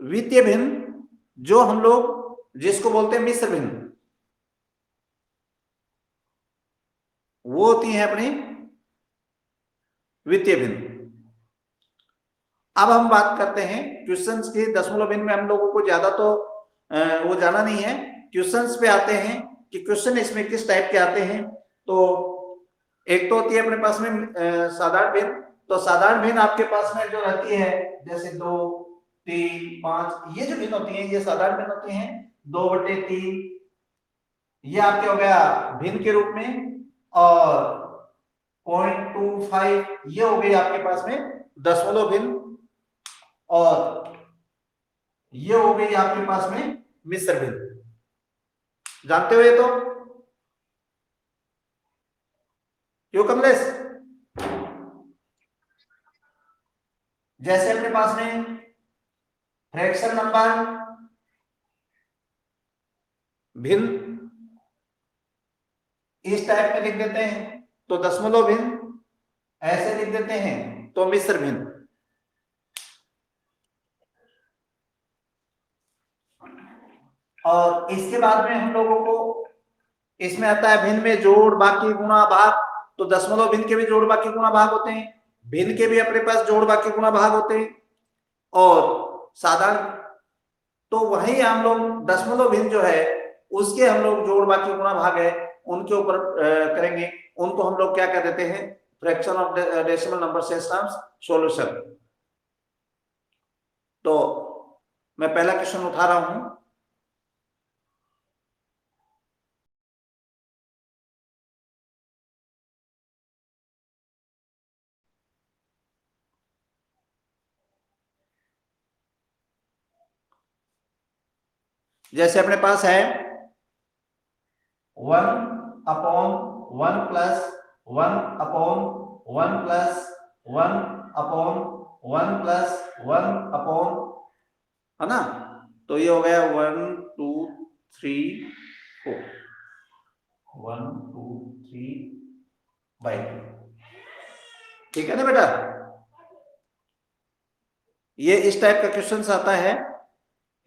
वित्तीय भिन्न जो हम लोग जिसको बोलते हैं मिश्र भिन्न, वो होती है अपनी वित्तीय भिन्न। अब हम बात करते हैं क्वेश्चंस की। दशमलव भिन्न में हम लोगों को ज्यादा तो वो जाना नहीं है, क्वेश्चंस पे आते हैं कि क्वेश्चन इसमें किस टाइप के आते हैं। तो एक तो होती है अपने पास में साधारण भिन्न। तो साधारण भिन्न आपके पास में जो रहती है जैसे 2, 3, 5, ये जो भिन्न होती है ये साधारण भिन्न होती हैं। 2/3 ये आपके हो गया भिन्न के रूप में, और 0.25 ये हो गई आपके पास में दशमलव भिन्न, और ये हो गई आपके पास में मिश्र भिन्न। जानते हो ये तो, क्यों कमलेश? जैसे अपने पास में फ्रैक्शन नंबर भिन्न इस टाइप में लिख देते हैं तो दशमलव भिन्न, ऐसे लिख देते हैं तो मिश्र भिन्न। और इसके बाद में हम लोगों को इसमें आता है भिन्न में जोड़, बाकी, गुणा, भाग। तो दशमलव भिन्न के भी जोड़, बाकी, गुणा, भाग होते हैं। भिन्न के भी अपने पास जोड़, बाकी, गुणा, भाग होते हैं। और साधारण तो वही हम लोग दशमलव भिन्न जो है उसके हम लोग जोड़, बाकी, गुणा, भाग है उनके ऊपर करेंगे। उनको हम लोग क्या कह देते हैं, fraction of decimal number systems solution. तो मैं पहला क्वेश्चन उठा रहा हूं। जैसे अपने पास है 1/1 प्लस 1/1 प्लस 1/1 प्लस 1 है ना। तो ये हो गया 1 2 3 4, 1 2 3/2। ठीक है ना बेटा, ये इस टाइप का क्वेश्चन आता है,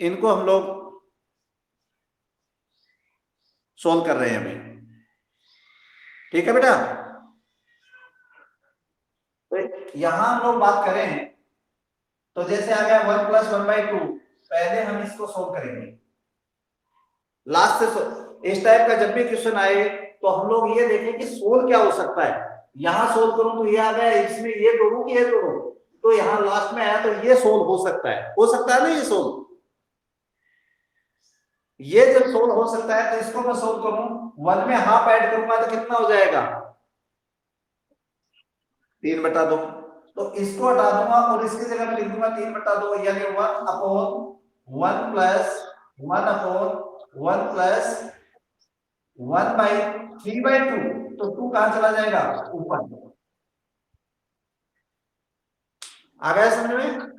इनको हम लोग सोल्व कर रहे हैं अभी। ठीक है बेटा, तो यहां हम लोग बात करें तो जैसे आ गया 1 + 1/2, पहले हम इसको सोल्व करेंगे लास्ट से। इस टाइप का जब भी क्वेश्चन आए तो हम लोग ये देखें कि सोल्व क्या हो सकता है। यहां सोल्व करूं तो ये आ गया, इसमें ये जोड़ू कि ये जोड़ू, तो यहां लास्ट में आया तो ये सोल्व हो सकता है, हो सकता है ना ये सोल्व। ये जब सोल्व हो सकता है तो इसको मैं सोल्व करूं, 1 में हाफ ऐड करूंगा तो कितना हो जाएगा, 3/2। तो इसको हटा दूंगा और इसकी जगह में लिख दूंगा 3/2, यानी 1/1 प्लस 1/1 प्लस 1/3/2। तो 2 कहां चला जाएगा, ऊपर। आ गया समझ में?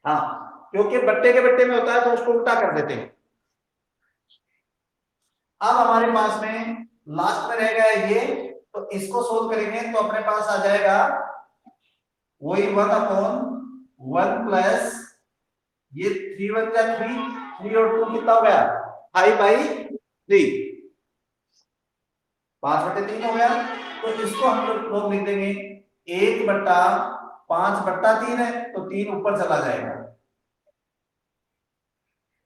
हाँ, क्योंकि बट्टे के बट्टे में होता है तो उसको उल्टा कर देते हैं। अब हमारे पास में लास्ट में रह गया ये, तो इसको सोल्व करेंगे तो अपने पास आ जाएगा वही 1/1 प्लस ये 3 × 3, 3 और 2 कितना हो गया, 5/3, 5/3 हो गया। तो इसको हम लोग लिख देंगे 1/5/3 है तो 3 ऊपर चला जाएगा।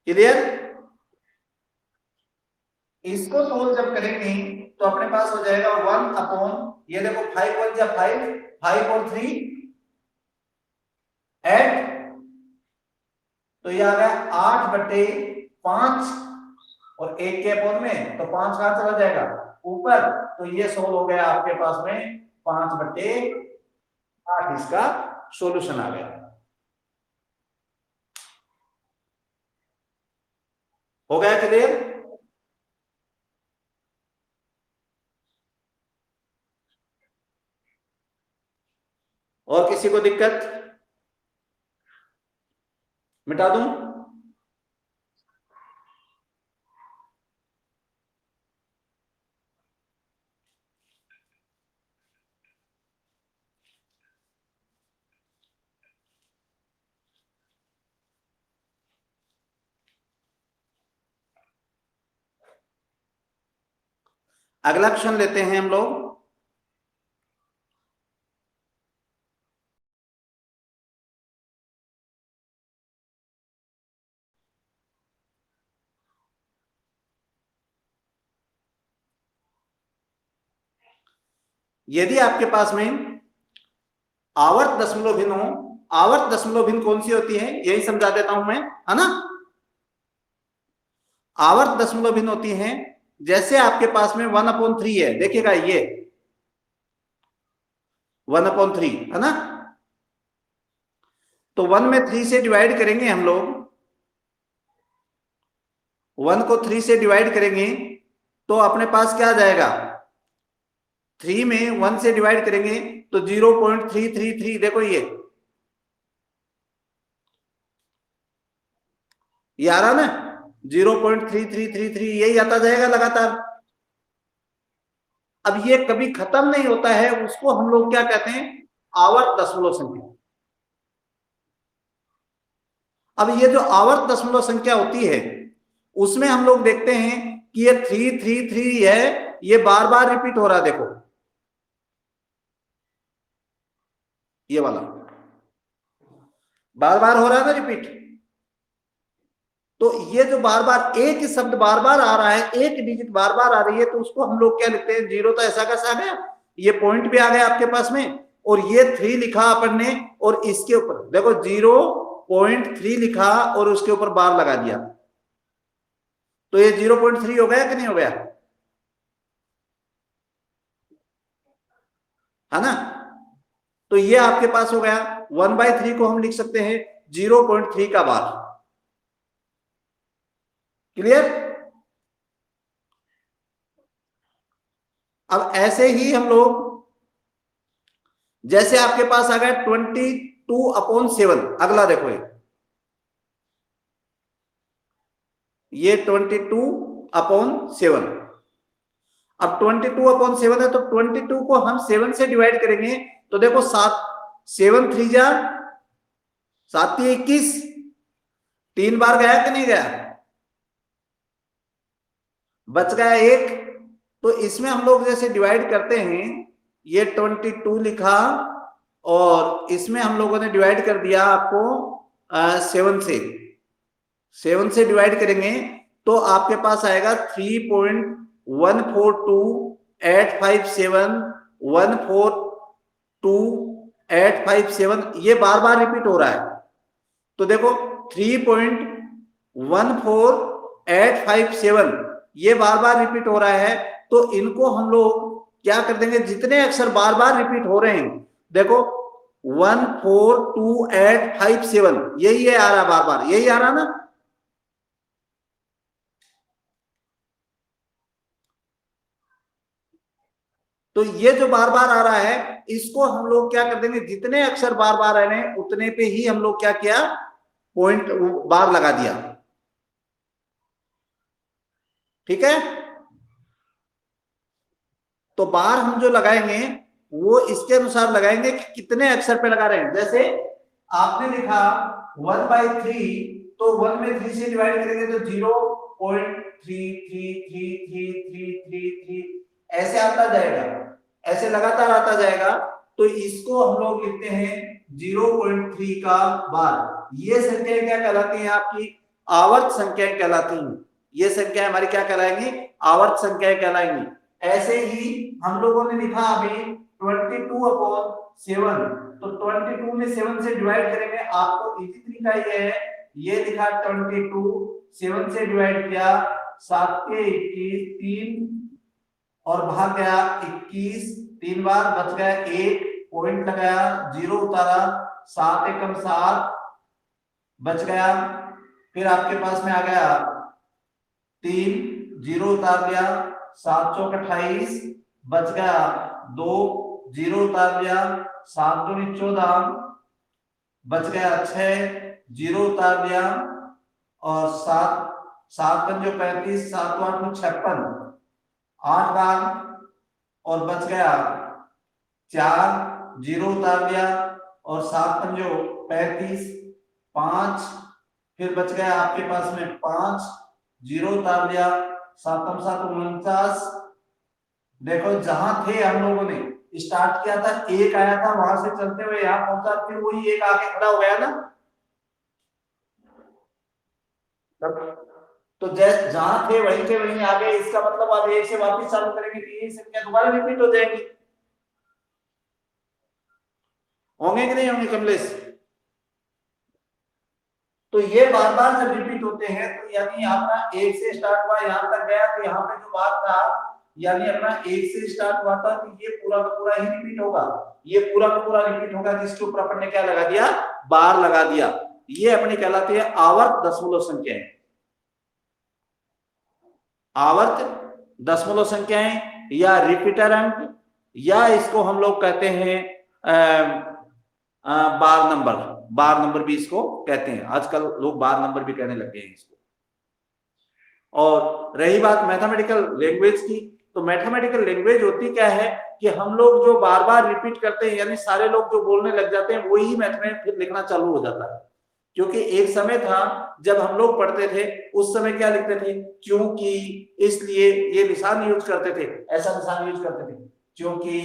क्लियर? इसको सोल्व जब करेंगे तो अपने पास हो जाएगा 1/, ये देखो 5 × 1 = 5, 5 और 3 8, तो ये आ गया 8/5, और 1 के अपॉन में तो 5 कहां चला जाएगा, ऊपर। तो ये सोल्व हो गया आपके पास में 5/8, इसका सॉल्यूशन आ गया। हो गया क्लियर? और किसी को दिक्कत? मिटा दूं? अगला क्वेश्चन लेते हैं हम लोग। यदि आपके पास में आवर्त दशमलव भिन्न हो, आवर्त दशमलव भिन्न कौन सी होती है यही समझा देता हूं मैं, है ना। आवर्त दशमलव भिन्न होती है जैसे आपके पास में 1/3 है, देखिएगा ये 1/3 है ना, तो 1 में 3 से डिवाइड करेंगे हम लोग, 1 को 3 से डिवाइड करेंगे तो अपने पास क्या आ जाएगा, 3 में 1 से डिवाइड करेंगे तो 0.333, देखो ये आ रहा ना 0.3333, यही आता जाएगा लगातार। अब ये कभी खत्म नहीं होता है, उसको हम लोग क्या कहते हैं, आवर्त दशमलव संख्या। अब ये जो आवर्त दशमलव संख्या होती है उसमें हम लोग देखते हैं कि ये 333 है, ये बार बार रिपीट हो रहा है, देखो ये वाला बार बार हो रहा है ना रिपीट। तो ये जो बार बार एक शब्द बार बार आ रहा है, एक डिजिट बार बार आ रही है, तो उसको हम लोग क्या लिखते हैं, जीरो तो ऐसा कैसा आ गया, ये पॉइंट भी आ गया आपके पास में, और ये 3 लिखा अपन ने, और इसके ऊपर देखो 0.3 लिखा और उसके ऊपर बार लगा दिया, तो ये 0.3 हो गया कि नहीं हो गया, है ना। तो ये आपके पास हो गया 1/3 को हम लिख सकते हैं 0.3 का बार। क्लियर। अब ऐसे ही हम लोग, जैसे आपके पास आ गया 22/7, अगला देखो ये 22/7। अब 22/7 है तो 22 को हम 7 से डिवाइड करेंगे तो देखो 7 3 जा 7 21, 3 बार गया कि नहीं गया, बच गया 1। तो इसमें हम लोग जैसे डिवाइड करते हैं, ये 22 लिखा और इसमें हम लोगों ने डिवाइड कर दिया आपको 7 से डिवाइड करेंगे तो आपके पास आएगा 3.142857 ये बार बार रिपीट हो रहा है। तो देखो 3.142857 ये बार बार रिपीट हो रहा है, तो इनको हम लोग क्या कर देंगे, जितने अक्षर बार बार रिपीट हो रहे हैं, देखो 14257 यही है आ रहा, बार बार यही आ रहा ना। तो ये जो बार बार आ रहा है इसको हम लोग क्या कर देंगे, जितने अक्षर बार बार आ रहे हैं उतने पे ही हम लोग क्या किया, पॉइंट बार लगा दिया। ठीक है। तो बार हम जो लगाएंगे वो इसके अनुसार लगाएंगे कि कितने अक्षर पे लगा रहे हैं। जैसे आपने लिखा 1/3 तो 1 में 3 से डिवाइड करेंगे तो 0.3333333 ऐसे आता जाएगा, ऐसे लगातार आता जाएगा। तो इसको हम लोग लिखते हैं 0.3 का बार। ये संख्या क्या कहलाती है, आपकी आवर्त संख्या कहलाती है। ये संख्या हमारी क्या कहलाएंगी, आवर्त संख्या कहलाएंगी। ऐसे ही हम लोगों ने लिखा अभी 22/7, तो 22 में 7 से डिवाइड करेंगे, आपको इजी तरीका ये है, ये लिखा 22 7 से डिवाइड किया 7 के 21 3 और भाग गया 21, 3 बार बच गया 1 पॉइंट लगाया 0 उतारा 7 एकम 7 बच गया, फिर आपके पास में आ गया 3 0 उतार दिया 7 चौक 28 बच गया 2 0 उतार दिया 7 दूनी 14 बच गया 6 0 उतार दिया और 7 7 पंजो 35 7 8 56 8 बार और बच गया 4 0 उतार दिया और 7 पंजो 35 5 फिर बच गया आपके पास में 5 0 उतार दिया 7 7 49 देखो जहां थे हम लोगों ने स्टार्ट किया था, एक आया था, वहां से चलते हुए यहाँ पहुंचा, फिर वही एक आके खड़ा हो गया ना। तो जैसे जहां थे वहीं के वहीं आ गए, इसका मतलब अब एक से वापस चालू करेंगे तो ये संख्या दोबारा रिपीट हो जाएगी। होंगे कि नहीं होंगे कमलेश? तो ये बार बार जब रिपीट होते हैं तो यानी अपना एक से स्टार्ट हुआ यहां तक गया, तो यहाँ पे जो बात था यानी अपना एक से स्टार्ट हुआ था, तो ये पूरा का पूरा ही रिपीट होगा, ये पूरा का पूरा रिपीट होगा, जिसके ऊपर अपन ने क्या लगा दिया, बार लगा दिया। ये अपनी कहलाती है आवर्त दशमलव संख्याएं। आवर्त दशमलव संख्याएं या रिपीटर अंक, या इसको हम लोग कहते हैं बार नंबर। बार नंबर भी इसको कहते हैं, आजकल लोग बार नंबर भी कहने लगे हैं इसको। और रही बात मैथमेटिकल लैंग्वेज की, तो मैथमेटिकल लैंग्वेज होती क्या है कि हम लोग जो बार बार रिपीट करते हैं, यानी सारे लोग जो बोलने लग जाते हैं वही मैथ में फिर लिखना चालू हो जाता है। क्योंकि एक समय था जब हम लोग पढ़ते थे, उस समय क्या लिखते थे, क्योंकि, इसलिए, ये निशान यूज करते थे, ऐसा निशान यूज करते थे, क्योंकि,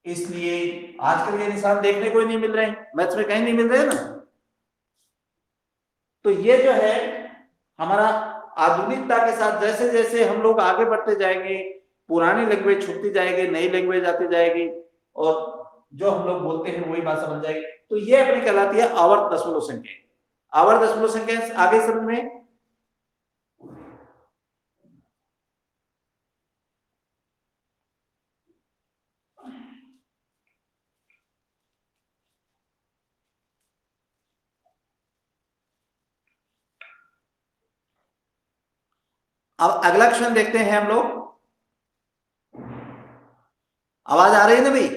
इसलिए। आजकल ये निशान देखने को ही नहीं मिल रहे हैं, मैथ्स में कहीं नहीं मिल रहे हैं ना। तो ये जो है हमारा आधुनिकता के साथ जैसे जैसे हम लोग आगे बढ़ते जाएंगे, पुरानी लैंग्वेज छूटती जाएगी, नई लैंग्वेज आती जाएगी, और जो हम लोग बोलते हैं वही भाषा बन जाएगी। तो ये अपनी कहलाती है आवर्त दशमलव संख्या। आवर्त दशमलव संख्या आगे समझ में। अब अगला क्वेश्चन देखते हैं हम लोग। आवाज आ रही है ना भाई?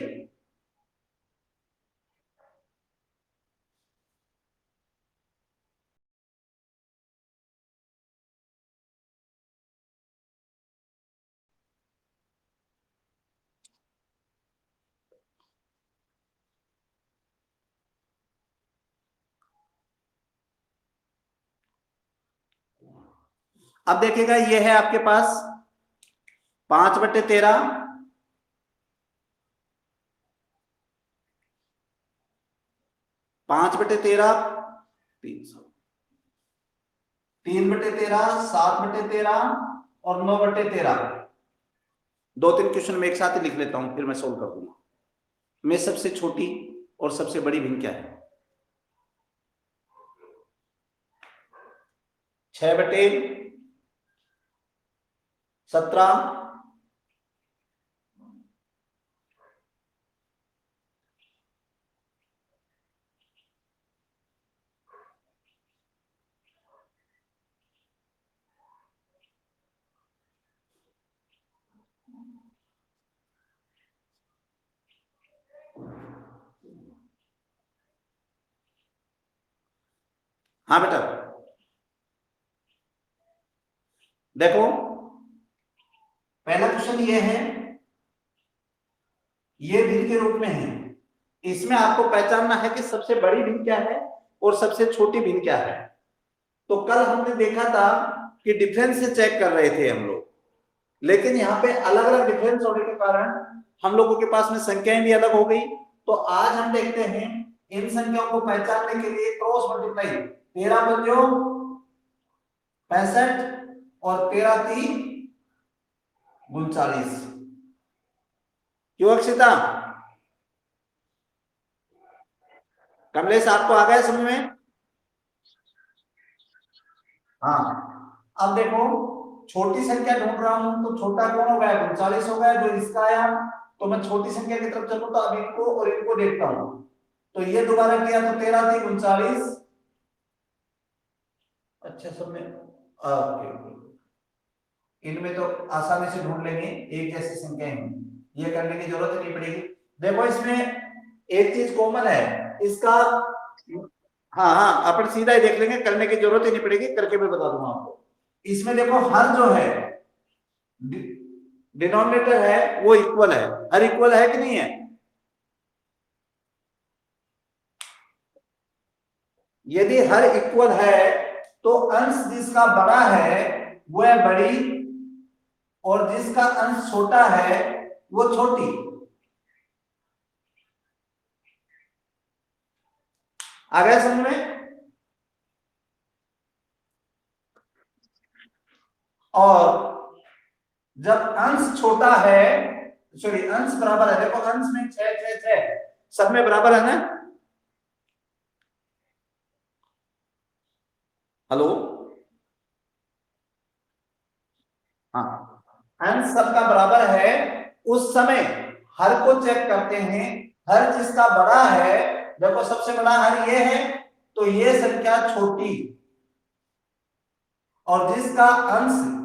अब देखिएगा, ये है आपके पास 5/13, 5/13, 3/13, 7/13 और 9/13। 2-3 क्वेश्चन में एक साथ ही लिख लेता हूं, फिर मैं सोल्व कर दूंगा। में सबसे छोटी और सबसे बड़ी भिन्न क्या है? 6/17। हाँ बेटा, देखो पहला क्वेश्चन ये है, ये भिन्न के रूप में है। इसमें आपको पहचानना है कि सबसे बड़ी भिन्न क्या है और सबसे छोटी भिन्न क्या है। तो कल हमने देखा था कि डिफरेंस से चेक कर रहे थे हम लोग, लेकिन यहाँ पे अलग अलग डिफरेंस होने के कारण हम लोगों के पास में संख्याएं भी अलग हो गई। तो आज हम देखते हैं इन संख्याओं को पहचानने के लिए क्रॉस मल्टीप्लाई। 13×65 और 13×3=39। क्यों अक्षिता? कमलेश आपको आ गया समझ में? हाँ, अब देखो छोटी संख्या ढूंढ रहा हूं, तो छोटा कौन हो गया, 39 हो गया, जो इसका आया। तो मैं छोटी संख्या की तरफ चलूं तो अब इनको और इनको देखता हूं। तो ये दोबारा किया तो 13×3=39। अच्छा सब में ओके, इनमें तो आसानी से ढूंढ लेंगे, एक जैसी संख्याएं हैं, ये करने की जरूरत नहीं पड़ेगी। देखो इसमें एक चीज कॉमन है इसका। हाँ हाँ, अपन सीधा ही देख लेंगे, करने की जरूरत ही नहीं पड़ेगी, करके मैं बता दूंगा आपको। इसमें देखो हर जो है डिनोमिनेटर है वो इक्वल है, हर इक्वल है कि नहीं है? यदि हर इक्वल है तो अंश जिसका बड़ा है वो है बड़ी और जिसका अंश छोटा है वो छोटी। आ गया समझ में? और जब अंश छोटा है, सॉरी अंश बराबर है, देखो अंश में 6 6 6 सब में बराबर है ना? हेलो, हाँ, अंश सबका बराबर है। उस समय हर को चेक करते हैं, हर जिसका बड़ा है, देखो सबसे बड़ा हर ये है, तो ये संख्या छोटी, और जिसका अंश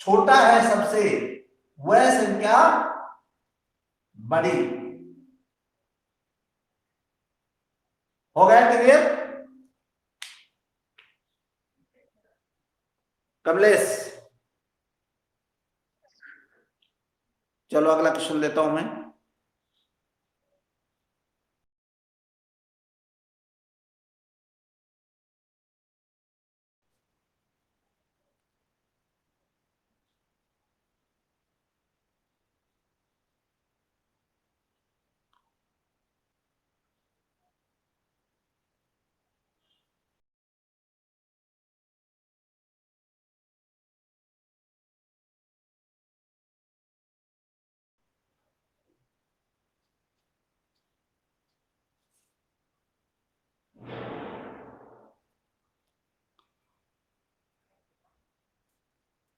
छोटा है सबसे, वह संख्या बड़ी। हो गया क्लियर? कमलेश, चलो अगला क्वेश्चन लेता हूं मैं।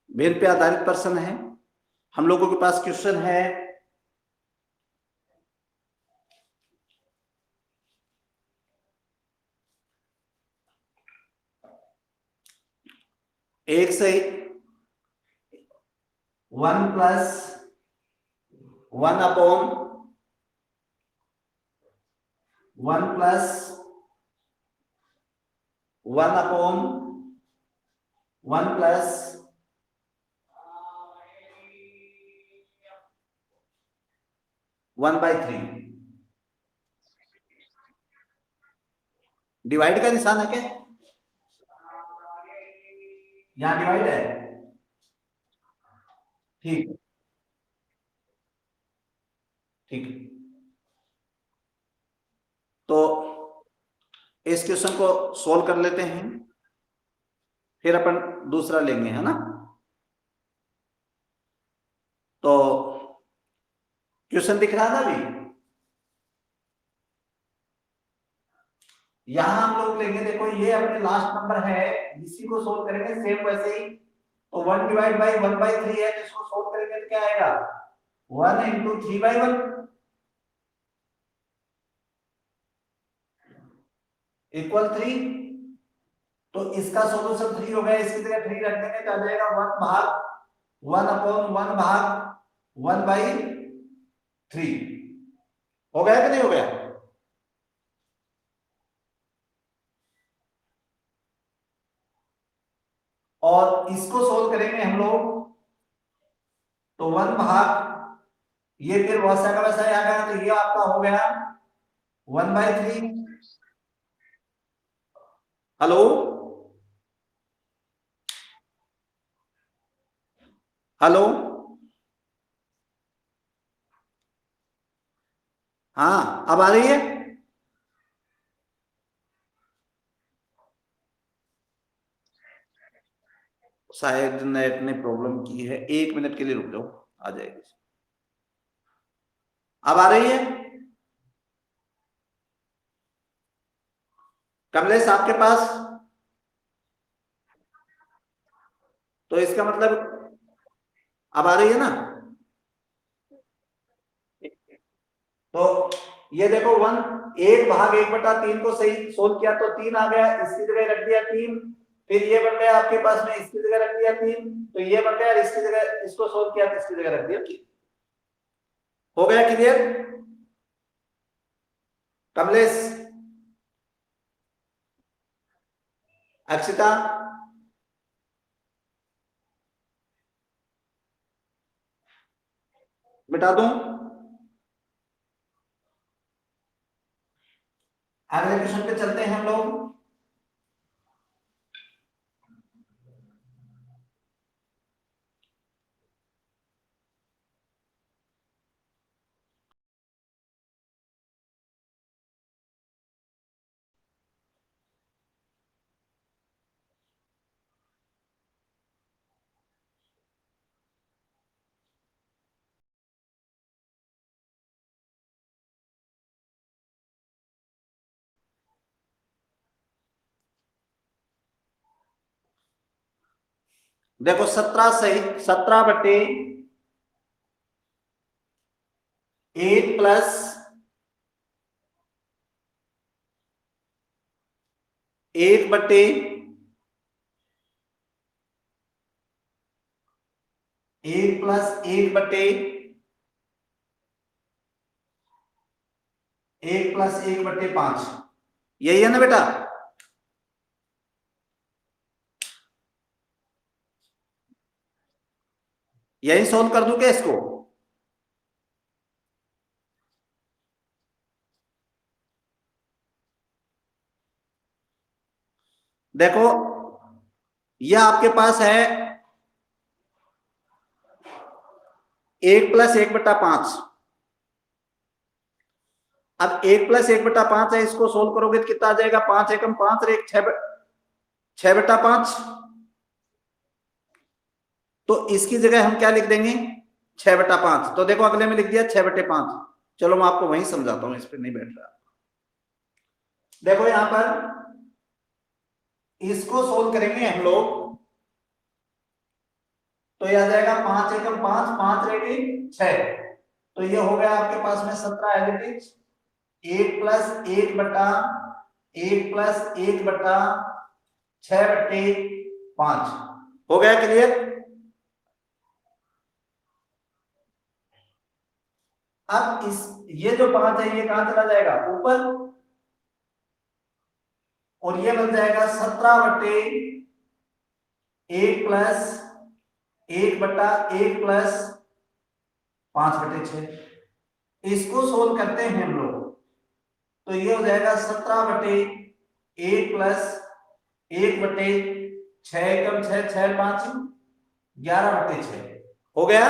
वेद पे आधारित प्रश्न है। हम लोगों के पास क्वेश्चन है, एक से 1 plus 1 upon 1 plus 1 upon 1 plus 1/3। Divide का निशान है क्या? यहां डिवाइड है, ठीक, ठीक। तो इस क्वेश्चन को सोल्व कर लेते हैं, फिर अपन दूसरा लेंगे, है ना? तो क्वेश्चन दिख रहा है ना अभी? यहां हम लोग लेंगे, देखो ये अपने लास्ट नंबर है, इसी को सोल्व करेंगे सेम वैसे ही। तो 1 डिवाइड बाई 1/3 है, इसको सोल्व करेंगे तो क्या आएगा? 1 इंटू 3/1 इक्वल 3। तो इसका सॉल्यूशन 3 हो गया, इसकी जगह 3 रख देंगे तो आ जाएगा 1 भाग 1 अपॉन 1 भाग 1/3। हो गया कि नहीं हो गया? और इसको सोल्व करेंगे हम लोग, तो 1 भाग, ये फिर वैसा का वैसा ही आ गया, तो ये आपका हो गया 1/3। हेलो, हेलो, हाँ अब आ रही है? शायद नेट ने प्रॉब्लम की है, 1 मिनट के लिए रुक जाओ, आ जाएगी। अब आ रही है? कमलेश आपके पास? तो इसका मतलब अब आ रही है ना? तो ये देखो 1/1/3 को सही सोल्व किया तो 3 आ गया, इसकी जगह रख दिया 3। फिर ये बन गया आपके पास में, इसकी जगह रख दिया 3, तो ये बन गया, इसकी जगह इसको सोल्व किया तो इसकी जगह रख दिया 3। हो गया क्लियर? कमलेश, अक्षिता, मिटा दूं? अगले क्वेश्चन पे चलते हैं हम लोग। देखो 17 सही, 17/8 प्लस 1/, 1+1/, 1+1/5, यही है ना बेटा? यही सोल्व कर दूं क्या इसको? देखो यह आपके पास है 1+1/5। अब 1+1/5 है, इसको सोल्व करोगे तो कितना आ जाएगा? 5 एकम 5 और 1 6/5। तो इसकी जगह हम क्या लिख देंगे? 6/5। तो देखो अगले में लिख दिया 6/5। चलो मैं आपको वहीं समझाता हूं, इस पर नहीं बैठ रहा। देखो यहां पर इसको सोल्व करेंगे हम लोग, तो यह आ जाएगा 5 एकम 5, 5×6। तो ये हो गया आपके पास में 17 एज इट इज। 1+1/6/5 हो गया क्लियर? अब इस ये जो 5 है ये कहां चला जाएगा? ऊपर, और ये बन जाएगा 17/1+1/5/6। इसको सोल्व करते हैं हम लोग, तो ये हो जाएगा 17/1+1/6 6×6 = 11/6 हो गया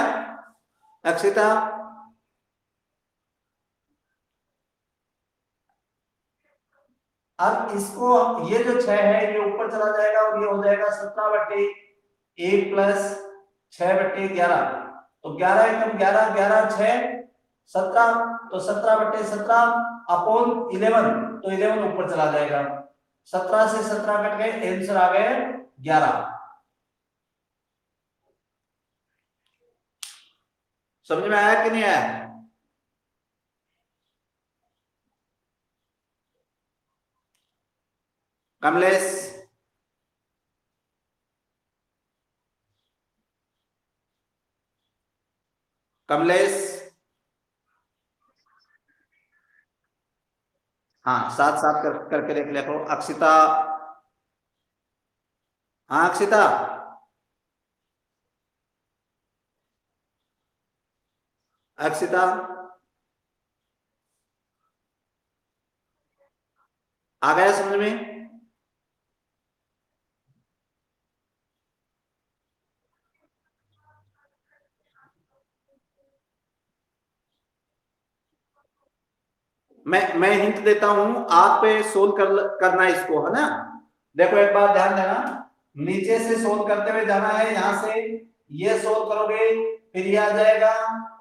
अक्षिता? अब इसको, ये जो 6 है ये ऊपर चला जाएगा और ये हो जाएगा 17/1+6/11। तो 11 एकम 11, 11 6 17। तो 17/17/11, तो 11 ऊपर चला जाएगा। 17 से 17 कट गए, आंसर आ गए 11। समझ में आया कि नहीं आया? कमलेश, कमलेश, हाँ साथ साथ करके देख ले। अक्षिता, हाँ अक्षिता, अक्षिता आ गया समझ में? मैं हिंट देता हूं, आप पे सोल्व करना है इसको, है ना? देखो एक बात ध्यान देना, नीचे से सोल्व करते हुए जाना है। यहां से ये सोल्व करोगे, फिर ये आ जाएगा,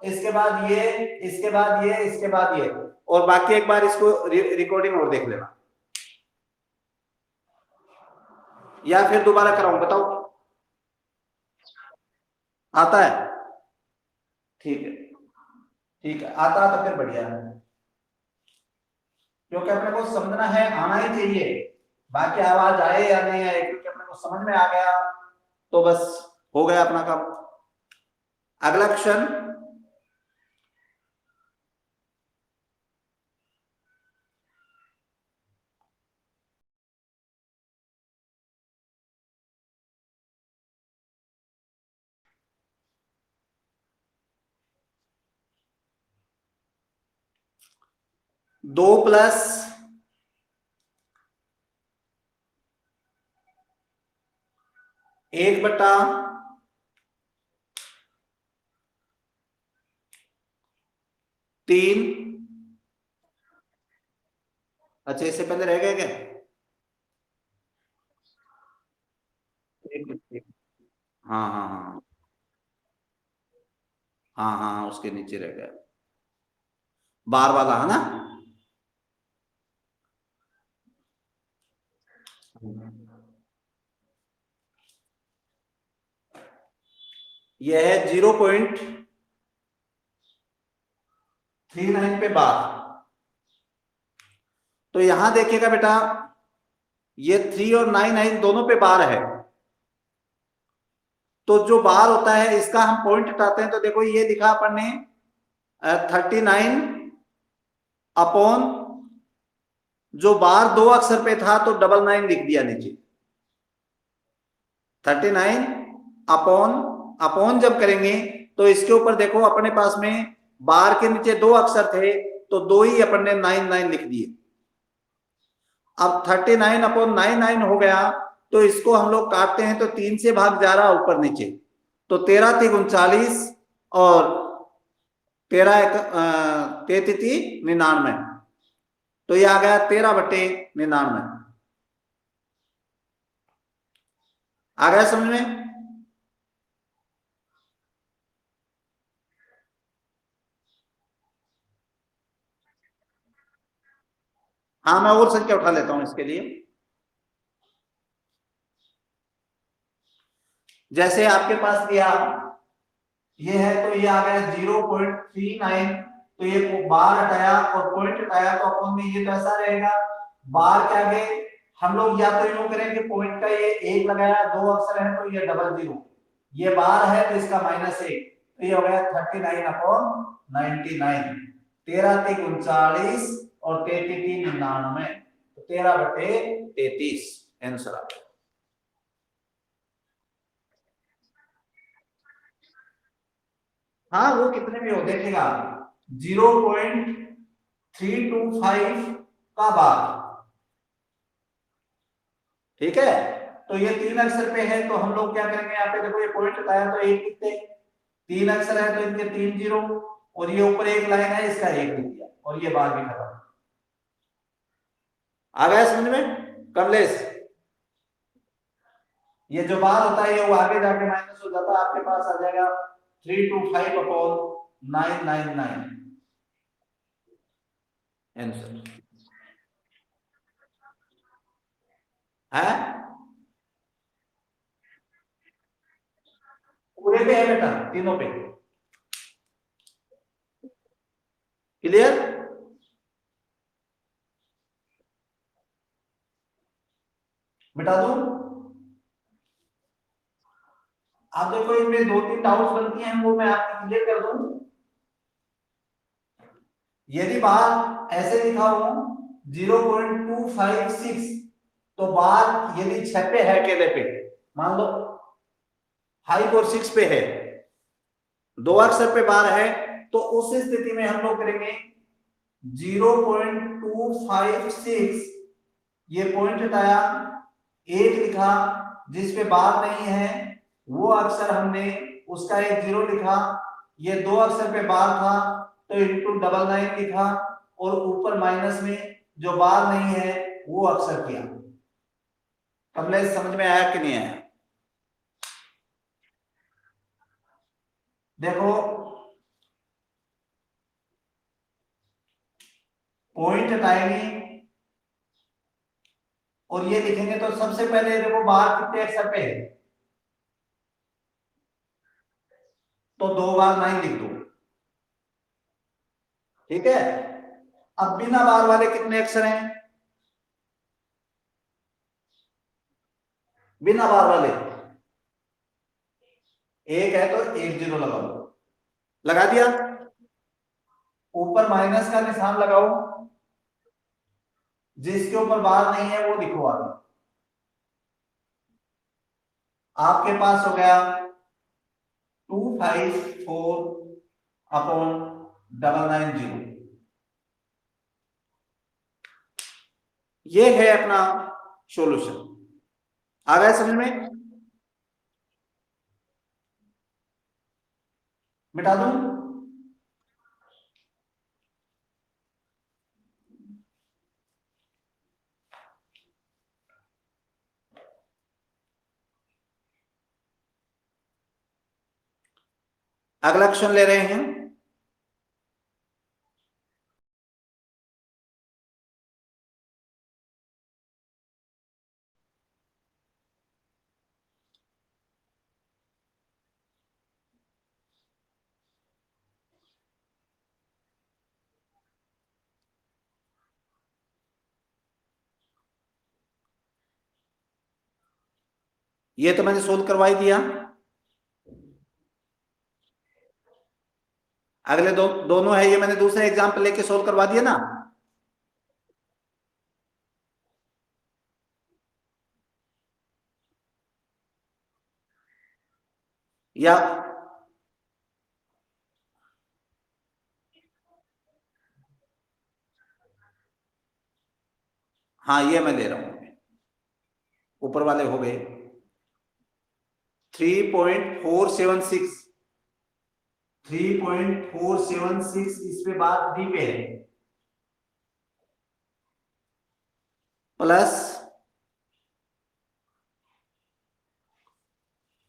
इसके बाद ये, इसके बाद ये, इसके बाद ये। और बाकी एक बार इसको रिकॉर्डिंग और देख लेना, या फिर दोबारा कराऊं? बताओ, आता है? ठीक है, ठीक है, आता तो फिर बढ़िया है, क्योंकि अपने को समझना है, आना ही चाहिए। बाकी आवाज आए या नहीं आए, क्योंकि अपने को समझ में आ गया तो बस हो गया अपना काम। अगला क्वेश्चन, दो प्लस 1/3। अच्छा इससे पहले रह गया क्या? एक, हाँ हाँ हाँ हाँ हाँ हाँ, उसके नीचे रह गया, बार वाला है ना? यह है 0.39 पे बार। तो यहां देखिएगा बेटा, ये 3 और 9 दोनों पे बार है। तो जो बार होता है इसका हम पॉइंट हटाते हैं, तो देखो ये दिखा अपन ने 39 अपॉन, जो बार 2 अक्षर पे था तो 99 लिख दिया नीचे। 39 अपॉन, अपॉन जब करेंगे तो इसके ऊपर देखो अपने पास में बार के नीचे 2 अक्षर थे, तो 2 ही अपन ने 99 लिख दिए। अब 39 अपॉन 99 हो गया, तो इसको हम लोग काटते हैं तो 3 से भाग जा रहा ऊपर नीचे, तो 13 3 39 और 33 99, तो ये आ गया 13/99। आ गया समझ में? हाँ, मैं और संख्या उठा लेता हूं इसके लिए। जैसे आपके पास दिया ये है, तो ये आ गया 0.39, तो ये बार हटाया और पॉइंट हटाया, तो अपन में ये तो ऐसा रहेगा। बार के आगे हम लोग या तो यूं करें कि पॉइंट का ये 1 लगाया, 2 अक्षर है तो ये डबल जीरो, ये बार है तो इसका -1, तो ये हो गया 39/99। 13 3 39 और 33 99, तो 13/33 आंसर आ गया। हाँ, वो कितने भी हो देखेगा, 0.325 का बार। ठीक है, तो ये 3 अक्षर पे है, तो हम लोग क्या करेंगे, यहाँ पे देखो ये पॉइंट बताया तो 1 लिखते हैं, 3 अक्षर है तो इनके 3 जीरो, और ये ऊपर एक लाइन है इसका 1 लिख दिया, और ये बार भी खत्म। आ गया समझ में कमलेश? ये जो बार होता है ये वो आगे जाके माइनस हो जाता है, आपके पास आ जाएगा 325/999 आंसर है। पूरे पे है बेटा, तीनों पे। क्लियर? मिटा दूं? आप देखो इनमें 2 3 डाउट्स बनती हैं, वो मैं आपको क्लियर कर दूं। यदि बार ऐसे लिखा हो 0.256, तो बार यदि 6 पे है अकेले पे, मान लो 5 और 6 पे है, 2 अक्षर पे बार है, तो उस स्थिति में हम लोग करेंगे 0.256, ये पॉइंट हटाया, 1 लिखा, जिस पे बार नहीं है वो अक्षर हमने उसका एक 0 लिखा, ये 2 अक्षर पे बार था तो इंटू 99 लिखा, और ऊपर माइनस में जो बार नहीं है वो अक्षर किया। कमलेश समझ में आया कि नहीं आया? देखो पॉइंट हटाएंगे और ये लिखेंगे, तो सबसे पहले देखो बार कितने अक्षर पे है, तो 2 बार 9 लिख दो। ठीक है, अब बिना बार वाले कितने अक्षर हैं? बिना बार वाले एक है, तो 1 0 लगाओ। लगा दिया? ऊपर माइनस का निशान लगाओ, जिसके ऊपर बार नहीं है वो लिखो आगे। आपके पास हो गया 254/990। ये है अपना सॉल्यूशन। आ गया समझ में? मिटा दूं? अगला क्वेश्चन ले रहे हैं। ये तो मैंने सोल्व करवा ही दिया। अगले दोनों है, ये मैंने दूसरे एग्जाम्पल लेके सोल्व करवा दिया ना। या हाँ, ये मैं ले रहा हूं, ऊपर वाले हो गए 3.476, 3.476 इसमें बात 3 पे है, प्लस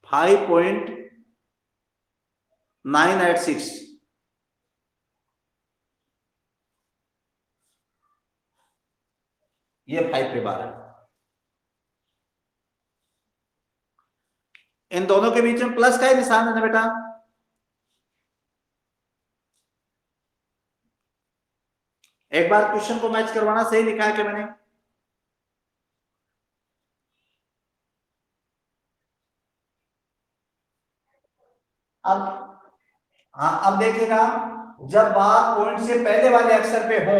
5.986, ये 5 पे बार है। इन दोनों के बीच में प्लस का ही निशान है ना बेटा। एक बार क्वेश्चन को मैच करवाना, सही लिखा है कि मैंने? अब हाँ, अब देखिएगा, जब बात पॉइंट से पहले वाले अक्षर पे हो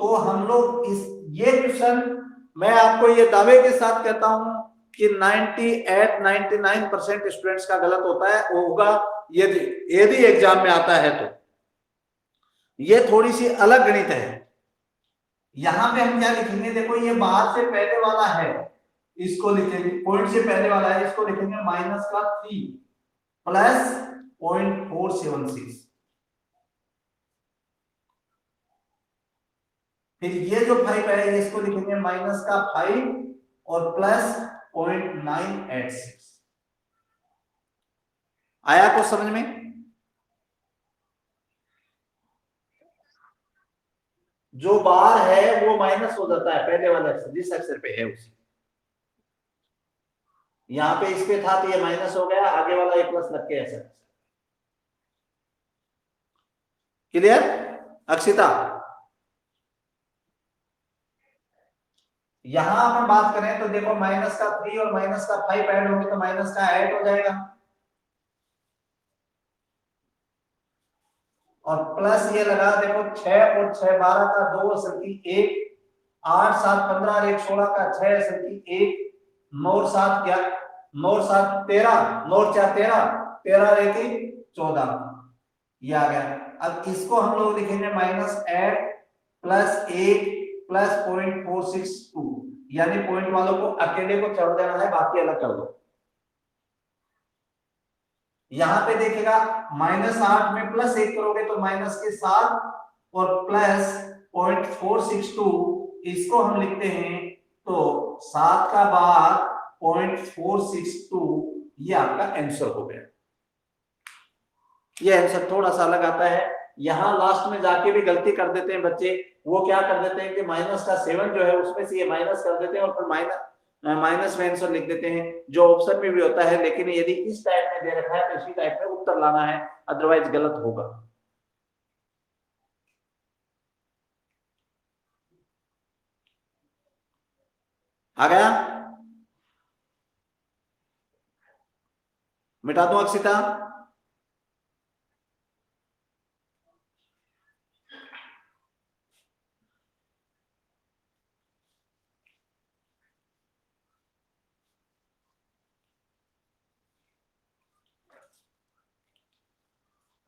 तो हम लोग इस ये क्वेश्चन, मैं आपको ये दावे के साथ कहता हूं कि 98-99% स्टूडेंट्स का गलत होता है, वो होगा यदि यदि एग्जाम में आता है तो। ये थोड़ी सी अलग गणित है। यहां पे हम क्या लिखेंगे, देखो ये बाहर से पहले वाला है, इसको लिखेंगे, पॉइंट से पहले वाला है, इसको लिखेंगे माइनस का 3 प्लस 0.476। फिर ये जो 5 है इसको लिखेंगे माइनस का 5 और प्लस 0.986। आया कुछ समझ में? जो बार है वो माइनस हो जाता है पहले वाले अक्षर, जिस अक्षर पे है उसी। यहां पे इस पे था तो ये माइनस हो गया, आगे वाला एक प्लस लग के ऐसा। क्लियर अक्षिता? यहां अपन बात करें तो देखो माइनस का 3 और माइनस का 5 ऐड होंगे तो माइनस का 8 हो जाएगा, और प्लस ये लगा, देखो 6 और 6 12 का 2 असल की 1, 8 7 15 और 1 16 का 6 असल की 1, 9 और 7 क्या, 9 और 7 13, 9 और 4 13, 13 रहती 14, ये आ गया। अब इसको हम लोग लिखेंगे माइनस 8 प्लस 1 प्लस 0.462, यानी पॉइंट वालों को अकेले को चढ़ देना है, बाकी अलग कर दो। यहां पे देखिएगा -8 में +1 करोगे तो माइनस के 7 और प्लस 0.462, इसको हम लिखते हैं तो 7 का बाद 0.462, ये आपका आंसर हो गया। ये आंसर थोड़ा सा अलग आता है, यहां लास्ट में जाके भी गलती कर देते हैं बच्चे। वो क्या कर देते हैं कि माइनस का 7 जो है उसमें से ये माइनस कर देते हैं और फिर माइनस में आंसर लिख देते हैं, जो ऑप्शन में भी होता है, लेकिन यदि इस टाइप में दे रखा है तो इसी टाइप में उत्तर लाना है, अदरवाइज गलत होगा। आ गया? मिटा दूं अक्षिता?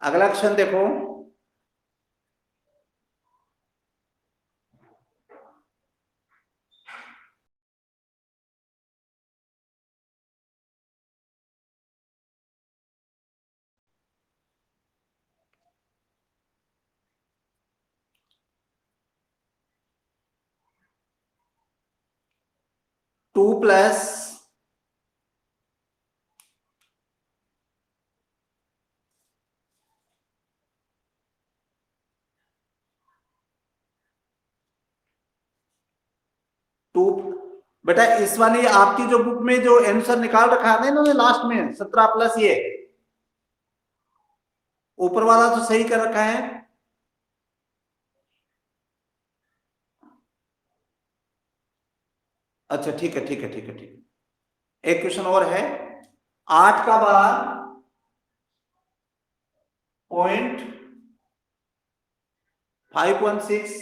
अगला क्वेश्चन देखो, टू प्लस टू, बेटा इस वाली आपकी जो बुक में जो आंसर निकाल रखा है ना इन्होंने लास्ट में 17 प्लस ये ऊपर वाला तो सही कर रखा है। अच्छा ठीक है, ठीक है, ठीक है, ठीक है। एक क्वेश्चन और है, 8 का बार 0.516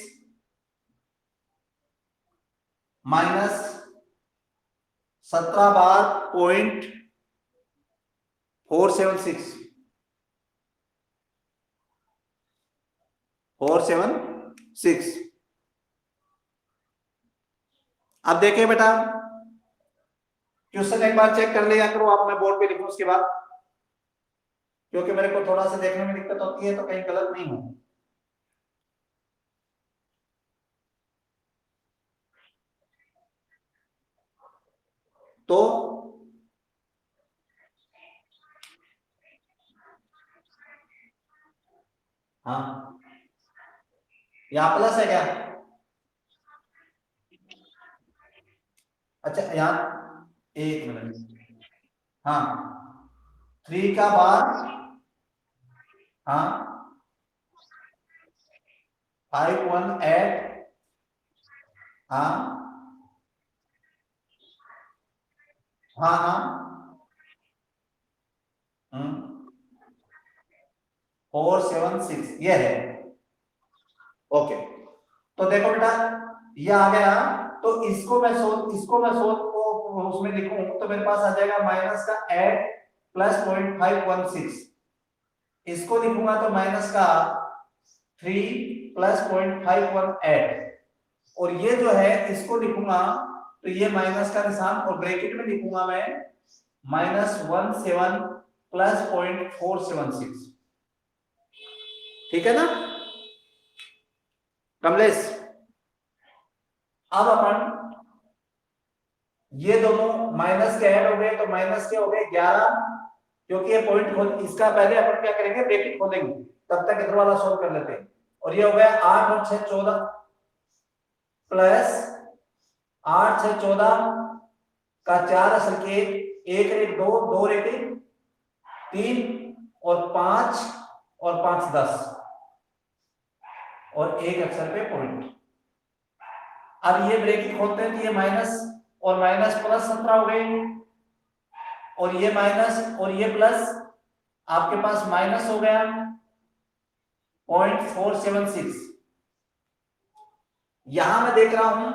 माइनस 17 बार 0.476 अब देखिए बेटा, क्वेश्चन एक बार चेक कर लिया करो आप, मैं बोर्ड पे लिखूं उसके बाद, क्योंकि मेरे को थोड़ा सा देखने में दिक्कत होती है तो कहीं गलत नहीं हो। तो हाँ, यहाँ प्लस है क्या? अच्छा यहाँ एक मिनट, हाँ 3 का बार, हाँ 518, हाँ हाँ हाँ 476 ये है। ओके, तो देखो बेटा ये आ गया, तो इसको मैं सोच को उसमें लिखूं तो मेरे पास आ जाएगा माइनस का 8 प्लस 0.516, इसको लिखूंगा तो माइनस का 3 प्लस 0.518, और ये जो है इसको लिखूंगा तो ये माइनस का निशान और ब्रैकेट में लिखूंगा मैं -17 प्लस 0.476। ठीक है ना कमलेश? अब अपन ये दोनों माइनस के ऐड हो गए तो माइनस के हो गए 11, क्योंकि ये पॉइंट खोल, इसका पहले अपन क्या करेंगे, ब्रैकेट खोलेंगे, तब तक इधर वाला सॉल्व कर लेते हैं। और ये हो गया 8 और 6 14 प्लस 8 6 14 का 4 असल के 1 एक 2 2 रेटे 3 और 5 और 5 10 और एक अक्षर पे पॉइंट। अब ये ब्रैकेट खोलते हैं तो ये माइनस और माइनस प्लस 17 हो गए, और ये माइनस और ये प्लस, आपके पास माइनस हो गया 0.476। यहां मैं देख रहा हूं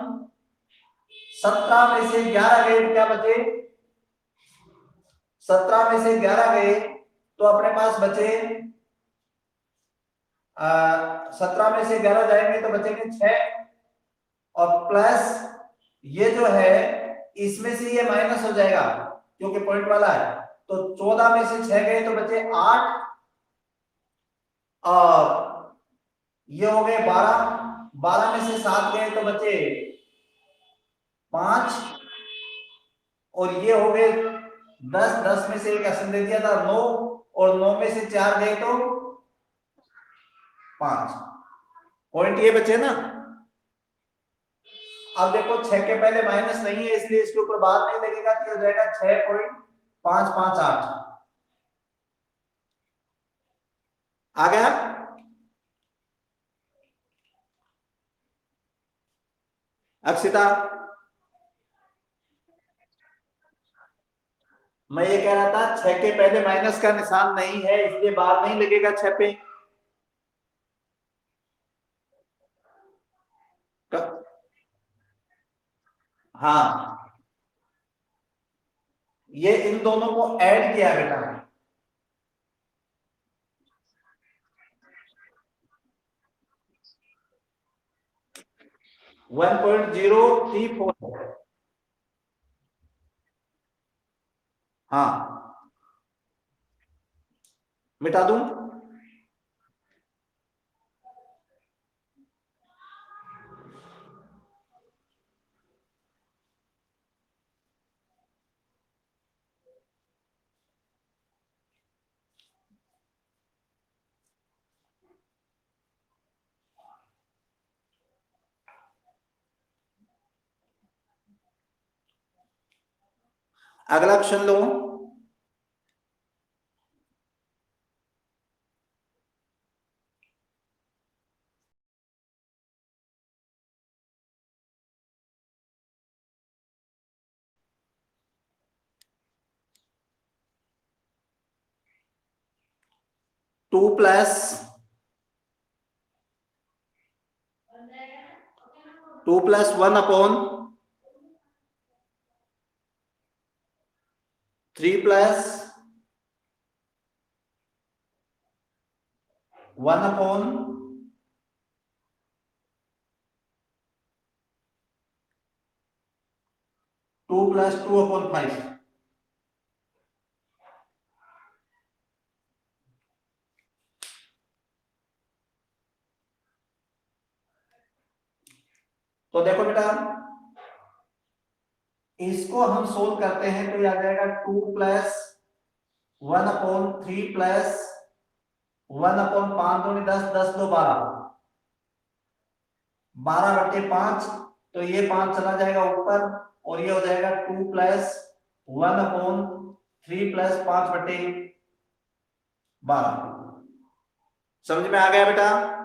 17 में से 11 गए तो क्या बचे, 17 में से 11 गए तो अपने पास बचे 17 में से 11 जाएंगे तो बचेंगे 6, और प्लस ये जो है इसमें से ये माइनस हो जाएगा क्योंकि पॉइंट वाला है, तो 14 में से 6 गए तो बचे 8, और ये हो गए 12, 12 में से 7 गए तो बचे 5, और ये हो गए 10, 10 में से एक असल दे दिया था 9, और 9 में से 4 गए तो 5, पॉइंट ये बचे ना। अब देखो 6 के पहले माइनस नहीं है इसलिए इसके ऊपर बात नहीं लगेगा, तो हो जाएगा 6.558 आ गया। अक्षिता, मैं ये कह रहा था 6 के पहले माइनस का निशान नहीं है इसलिए बार नहीं लगेगा 6 पे। हाँ, ये इन दोनों को ऐड किया बेटा, 1.034। हाँ मिटा दूं? अगला क्वेश्चन लो। 2 प्लस 1/3 प्लस 1/2 प्लस 2/5। तो देखो बेटा, इसको हम सोल्व करते हैं तो ये आ जाएगा 2 प्लस 1/3 प्लस 1/5 दूनी 10, 10 दो 12, 12/5। तो ये 5 चला जाएगा ऊपर और ये हो जाएगा 2 प्लस 1/3 प्लस 5/12। समझ में आ गया बेटा?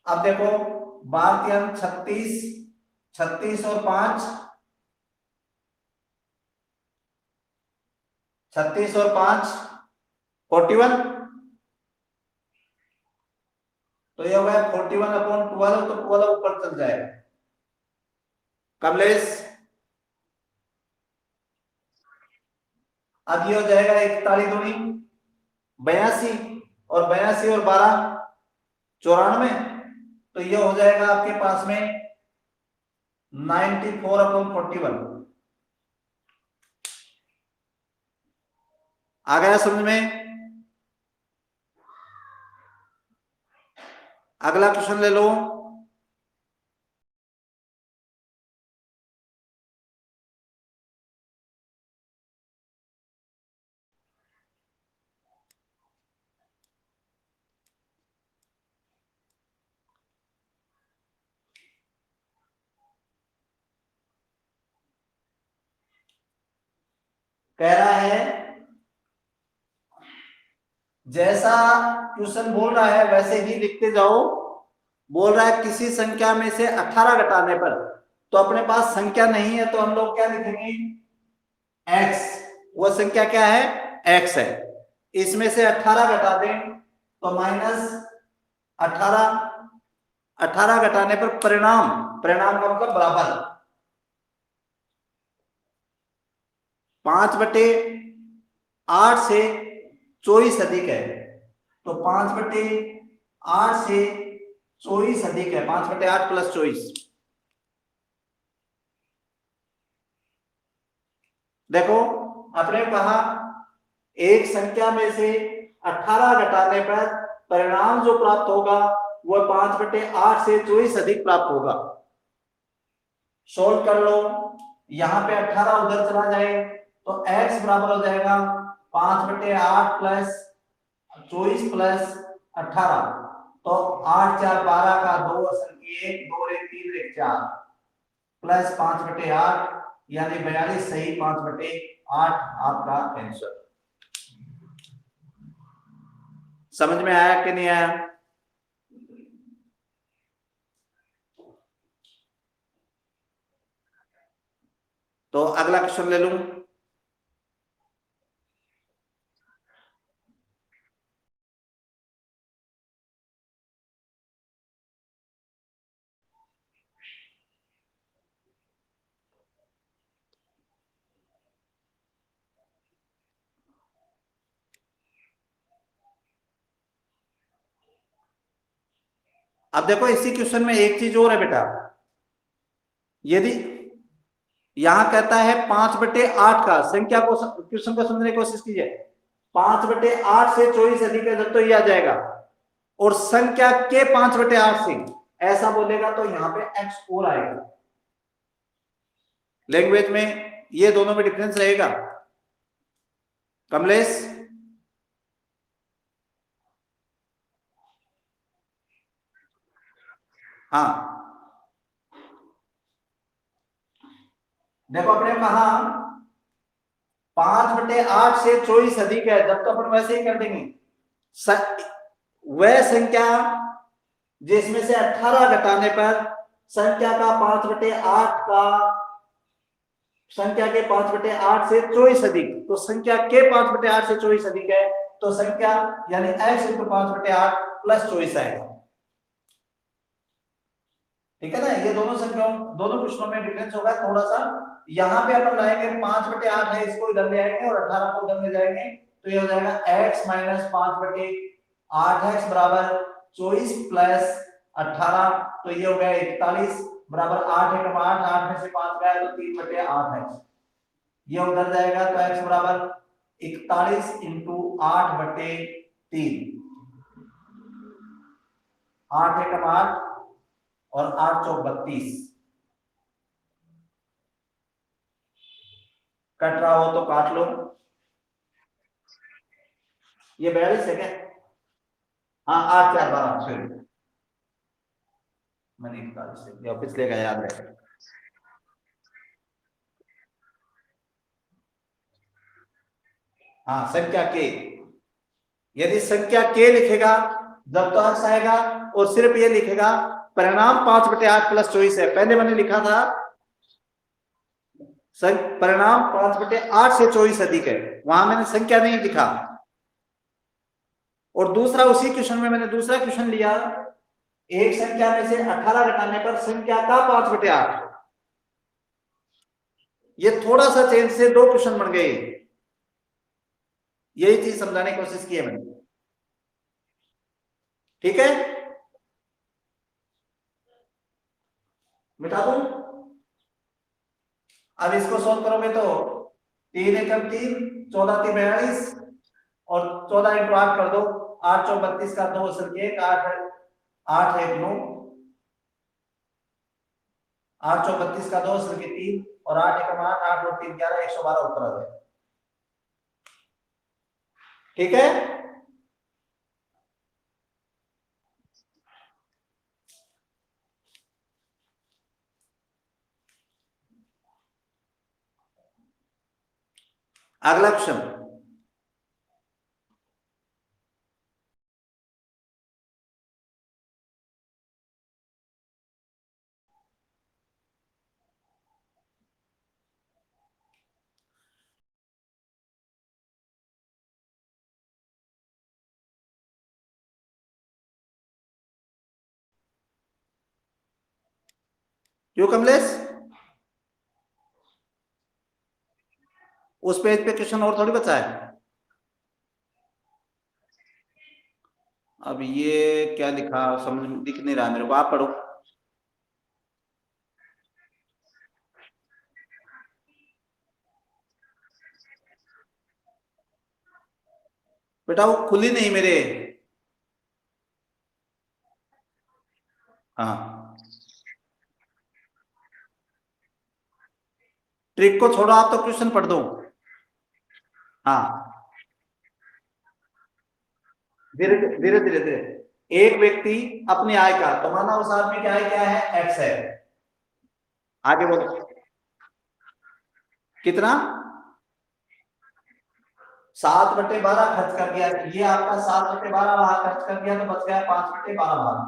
अब देखो, 12 36, 36 और 5, 36 और 5 41। तो ये हो गया 41/12, तो 12 ऊपर चल जाएगा। कमलेश, अब ये हो जाएगा 41 दूनी 82 और 82 और 12 94। तो ये हो जाएगा आपके पास में 94/41। आ गया समझ में? अगला क्वेश्चन ले लो। कह रहा है, जैसा क्वेश्चन बोल रहा है वैसे ही लिखते जाओ। बोल रहा है किसी संख्या में से 18 घटाने पर, तो अपने पास संख्या नहीं है तो हम लोग क्या लिखेंगे? x। वो संख्या क्या है? x है। इसमें से 18 घटा दें तो -18। 18 घटाने पर परिणाम, परिणाम का मतलब बराबर 5/8 से 24 अधिक है। तो 5/8 से 24 अधिक है, 5/8 प्लस 24। देखो, आपने कहा एक संख्या में से 18 घटाने पर परिणाम जो प्राप्त होगा वह 5/8 से 24 अधिक प्राप्त होगा। सोल्व कर लो। यहां पे 18 उधर चला जाए तो x बराबर हो जाएगा 5/8 प्लस 24 प्लस 18। तो 8 4 12 का 2 असल की 1, 2 1 3 1 4 प्लस 5/8 यानी 42 सही 5/8 आपका आंसर। समझ में आया कि नहीं आया? तो अगला क्वेश्चन ले लूं। अब देखो, इसी क्वेश्चन में एक चीज और है बेटा। यदि यहां कहता है 5/8 का संख्या को, क्वेश्चन को समझने की कोशिश कीजिए। 5/8 से 24 अधिक है जब तो ये आ जाएगा, और संख्या के 5/8 से ऐसा बोलेगा तो यहां पे x और आएगा। लैंग्वेज में ये दोनों में डिफरेंस रहेगा। कमलेश, हाँ देखो, आपने कहा 5/8 से 24 अधिक है जब तो अपन वैसे ही कर देंगे। वह संख्या जिसमें से 18 घटाने पर संख्या का 5/8 का संख्या के 5/8 से 24 अधिक, तो संख्या के 5/8 से 24 अधिक है, तो संख्या यानी x इंटू 5/8 प्लस 24 आएगा। ठीक है ना, ये दोनों संख्याओं दोनों प्रश्नों में डिफरेंस होगा थोड़ा सा। यहाँ पे अपन लाएंगे 5/8 है, इसको इधर ले आएंगे और 18 को उधर ले जाएंगे, तो ये हो जाएगा x माइनस 5/8x बराबर 24 प्लस 18, तो ये हो गया 41 बराबर 8 एकम 8, 8 में से 5 गया तो 3/8x, ये उधर जाएगा तो x बराबर 41 इंटू 8/3, 8 एकम 8 और 8 चौक 32, कट रहा हो तो काट लो। ये 42 है क्या? हाँ 8 4 12, मैंने 41 से दिया, पिछले का याद रहे। हाँ संख्या के, यदि संख्या के लिखेगा जब तो x आएगा, और सिर्फ ये लिखेगा परिणाम 5/8 प्लस 24 है। पहले मैंने लिखा था परिणाम 5/8 से 24 अधिक है, वहां मैंने संख्या नहीं लिखा। और दूसरा उसी क्वेश्चन में मैंने दूसरा क्वेश्चन लिया, एक संख्या में से 18 घटाने पर संख्या का 5/8, ये थोड़ा सा चेंज से दो क्वेश्चन बन गए, यही चीज समझाने की कोशिश की है मैंने। ठीक है, मिटा दूं। अब इसको सोल्व करोगे तो 3 एकम 3, 14 3 42 और 14 इंटू 8 कर दो, 8 चौक 32 का 2 असल के 8 8 1 9, 8 चौक 32 का 2 असल के 3 और 8 एकम 8, 8 और 3 11, 112 उत्तर आ जाए। ठीक है, अगला क्वेश्चन। क्यों कमलेश, उस पेज पे क्वेश्चन और थोड़ी बचा है। अब ये क्या लिखा समझ दिख नहीं रहा मेरे को, आप पढ़ो। बेटा वो खुली नहीं मेरे। हाँ ट्रिक को छोड़ो, आप तो क्वेश्चन पढ़ दो। हाँ धीरे धीरे धीरे धीरे। एक व्यक्ति अपनी आय का, तो माना उस आदमी की आय क्या है, एक्स है। आगे बोलो कितना, 7/12 खर्च कर दिया, ये आपका 7/12 वहां खर्च कर दिया तो बच गया 5/12 भाग,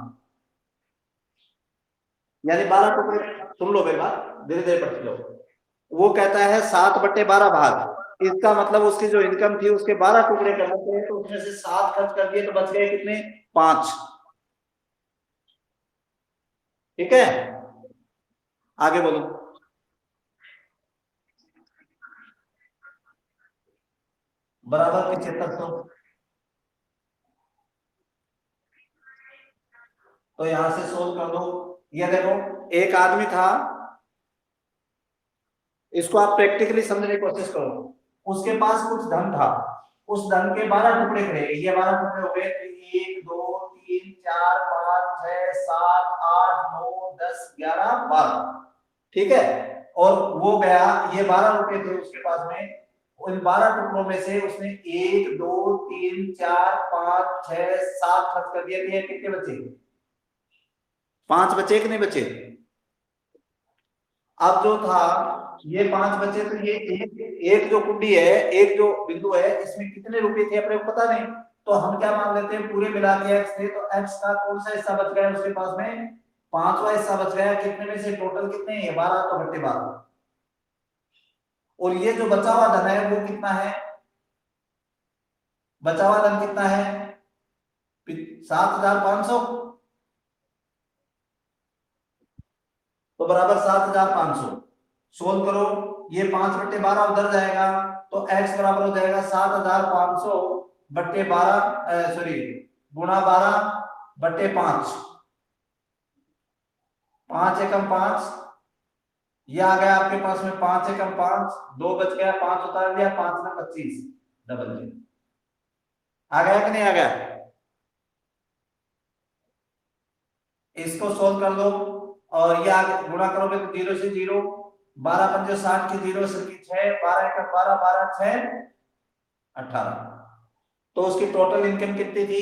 यानी 12 टुकड़े। सुन लो मेरी बात, धीरे धीरे पढ़ लो। वो कहता है 7/12 भाग, इसका मतलब उसकी जो इनकम थी उसके 12 टुकड़े करने थे, तो उसमें से 7 खर्च कर दिए तो बच गए कितने, 5। ठीक है, आगे बोलो। बराबर 7500, तो यहां से सोल्व कर दो। ये देखो एक आदमी था, इसको आप प्रैक्टिकली समझने की कोशिश करो। उसके पास कुछ धन था, उस धन के 12 टुकड़े करे, ये 12 टुकड़े हो गए, 1 2 3 4 5 6 7 8 9 10 11 12। ठीक है, और वो गया, ये 12 रुपए थे उसके पास में, उन 12 टुकड़ों में से उसने 1 2 3 4 5 6 7 खर्च कर दिया, ये कितने बचे, 5 बचे कि नहीं बचे। अब जो था ये 5 बचे, तो ये एक जो कुंडी है, एक जो बिंदु है, इसमें कितने रुपए थे अपने को पता नहीं, तो हम क्या मान लेते हैं पूरे मिला के एक्स थे, तो एक्स का कौन सा हिस्सा बच गया उसके पास में, 5वां हिस्सा बच गया। कितने में से टोटल कितने हैं, 12 तो बट्टे 12, और ये जो बचा हुआ धन है वो कितना है, बचा हुआ धन कितना है 7,500, तो बराबर 7,500 सोल्व करो, ये 5/12 उधर जाएगा तो x बराबर हो जाएगा 7,500 बट्टे 12 सॉरी गुणा 12/5, 5 एकम 5, ये आ गया आपके पास में 5 एकम 5, 2 बच गया, 5 उतार दिया, 5 में 25 डबल 0, आ गया कि नहीं आ गया, इसको सोल्व कर लो और ये आगे गुणा करोगे तो 0 से 0, 12 पंजे 60 की 0 से 6, 12 एकम 12, 12 6 18, तो उसकी टोटल इनकम कितनी थी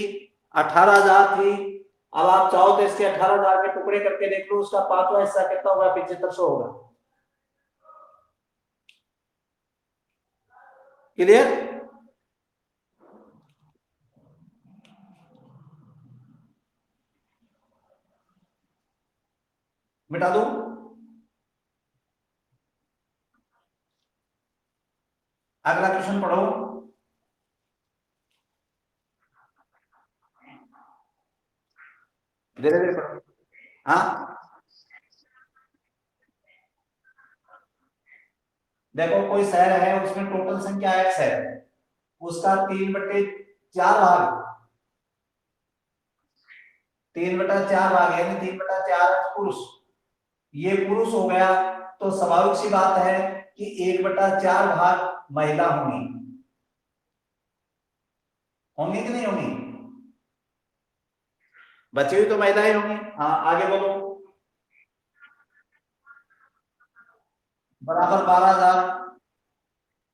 18,000 थी। अब आप चाहो तो इसके 18,000 के टुकड़े करके देख लो, उसका पांचवा हिस्सा कितना होगा, 7500 होगा। क्लियर, मिटा दूं, अगला क्वेश्चन पढ़ो। धीरे धीरे पढ़ो। हाँ देखो कोई शहर है उसमें टोटल संख्या x है, उसका 3/4 भाग, 3/4 भाग यानी 3/4 पुरुष, ये पुरुष हो गया, तो स्वाभाविक सी बात है कि 1/4 भाग महिला होंगी, होंगी कि नहीं होंगी, बची हुई तो महिलाएं होंगी। हाँ आगे बोलो, बराबर 12,000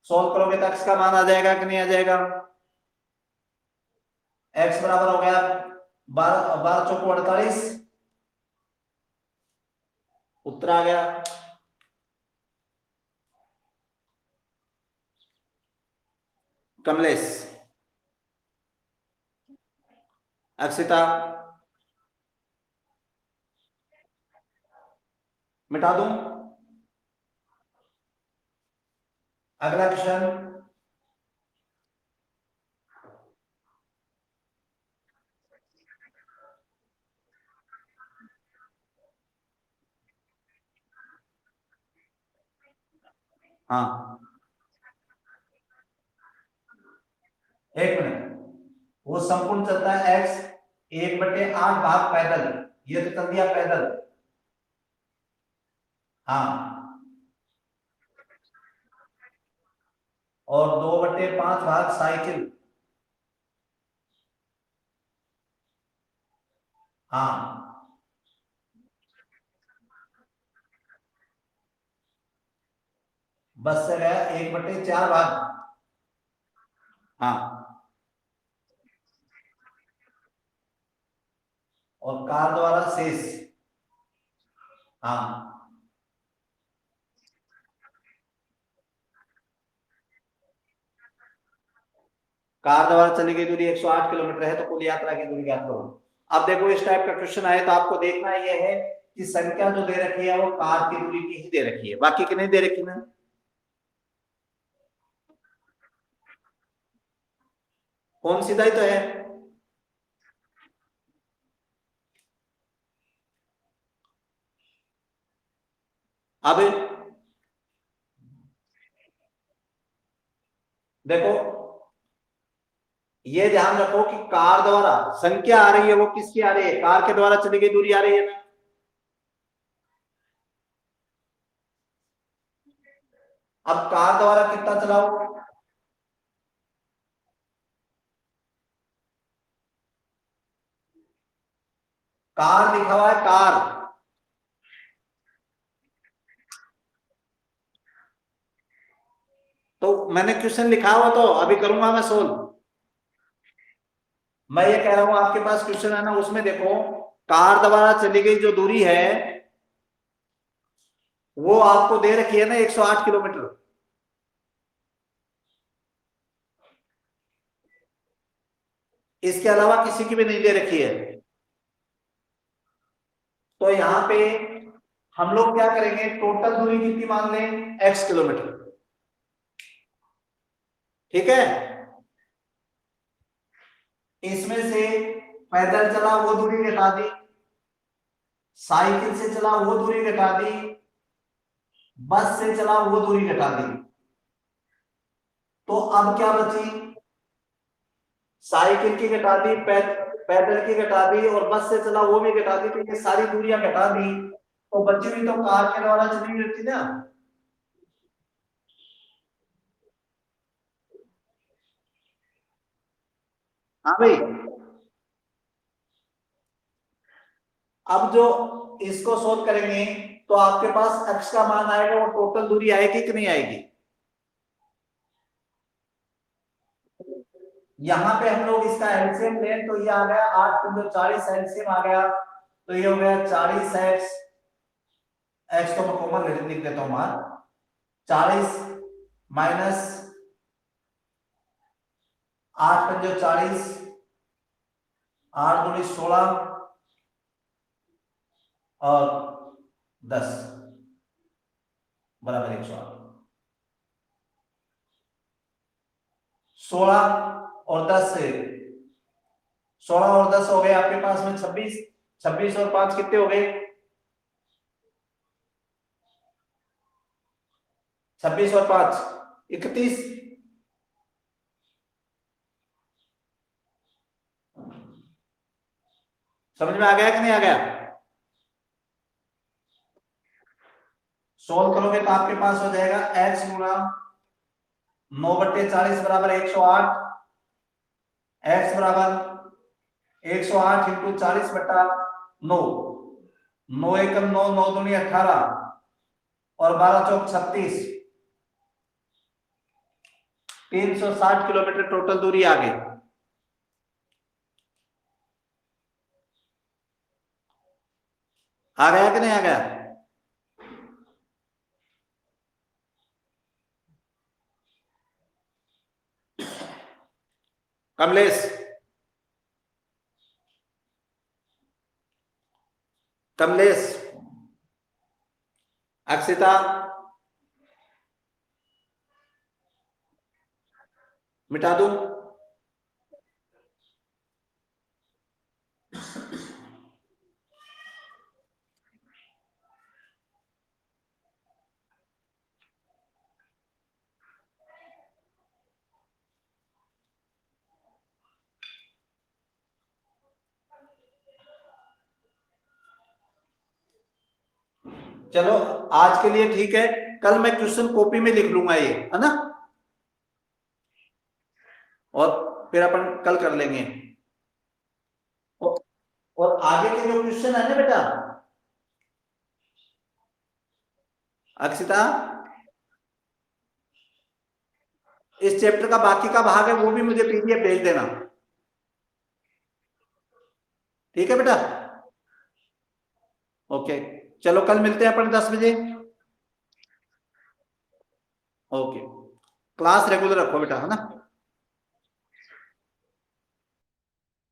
सोल्व करोगे तो x का मान आ जाएगा कि नहीं आ जाएगा, x बराबर हो गया 12, 12 चौको 48, उत्तर आ गया। कमलेश, अक्षिता, मिटा दूं, अगला क्वेश्चन, हाँ एक मिनट, वो संपूर्ण चलता है x 1/8 भाग पैदल, ये तो चल दिया पैदल, हाँ, और 2/5 भाग साइकिल, हाँ, बस से गया 1/4 भाग, हाँ, और कार द्वारा शेष, हाँ, कार द्वारा चली गई दूरी 108 किलोमीटर है, तो कुल यात्रा की दूरी ज्ञात करो। अब देखो इस टाइप का क्वेश्चन आए तो आपको देखना यह है कि संख्या जो दे रखी है वो कार की दूरी की ही दे रखी है, बाकी की नहीं दे रखी ना, कौन सीधा ही तो है। अब देखो ये ध्यान रखो कि कार द्वारा संख्या आ रही है वो किसकी आ रही है, कार के द्वारा चली गई दूरी आ रही है ना, अब कार द्वारा कितना चलाओ, कार लिखा हुआ है कार, तो मैंने क्वेश्चन लिखा हुआ तो अभी करूंगा मैं सोल्व, मैं ये कह रहा हूं आपके पास क्वेश्चन है ना, उसमें देखो कार द्वारा चली गई जो दूरी है वो आपको दे रखी है ना 108 किलोमीटर, इसके अलावा किसी की भी नहीं दे रखी है, तो यहां पे हम लोग क्या करेंगे, टोटल दूरी कितनी मान लें x किलोमीटर, ठीक है, इसमें से पैदल चला वो दूरी घटा दी, साइकिल से चला वो दूरी घटा दी, बस से चला वो दूरी घटा दी, तो अब क्या बची? साइकिल की घटा दी, पैदल की घटा दी और बस से चला वो भी घटा दी, तो ये सारी दूरियां घटा दी, तो बची हुई तो कार के द्वारा चली रहती ना। हाँ भाई, अब जो इसको सोल्व करेंगे तो आपके पास x का मान आएगा, वो टोटल दूरी आएगी कि नहीं आएगी? यहाँ पे हम लोग इसका एलसीएम लें तो ये आ गया 8 × 40, एलसीएम आ गया तो ये हो गया 40x, x तो मैं कॉमन लिख देता हूं मान, 40 माइनस 8 × 40, 8×2 = 16 और 10 बराबर 108। 16 और 10 से 16 और 10 हो गए आपके पास में 26, 26 और 5 कितने हो गए? 26 और 5 31। समझ में आ गया कि नहीं आ गया? सोल्व करोगे तो आपके पास हो जाएगा x गुणा 9/40 बराबर 108, x बराबर 108 इंटू 40/9, 9 एकम 9, 9 दूनी 18 और 12 चौक 36, 360 किलोमीटर टोटल दूरी आ गई। आ गया कि नहीं आ गया? कमलेश, कमलेश, अक्षिता, मिटा दूं? चलो आज के लिए ठीक है, कल मैं क्वेश्चन कॉपी में लिख लूंगा ये, है ना, और फिर अपन कल कर लेंगे। और आगे के जो क्वेश्चन है ना बेटा अक्षिता, इस चैप्टर का बाकी का भाग है वो भी मुझे पीडीएफ भेज देना, ठीक है बेटा? ओके, चलो कल मिलते हैं अपन 10 बजे। ओके, क्लास रेगुलर रखो बेटा, है ना?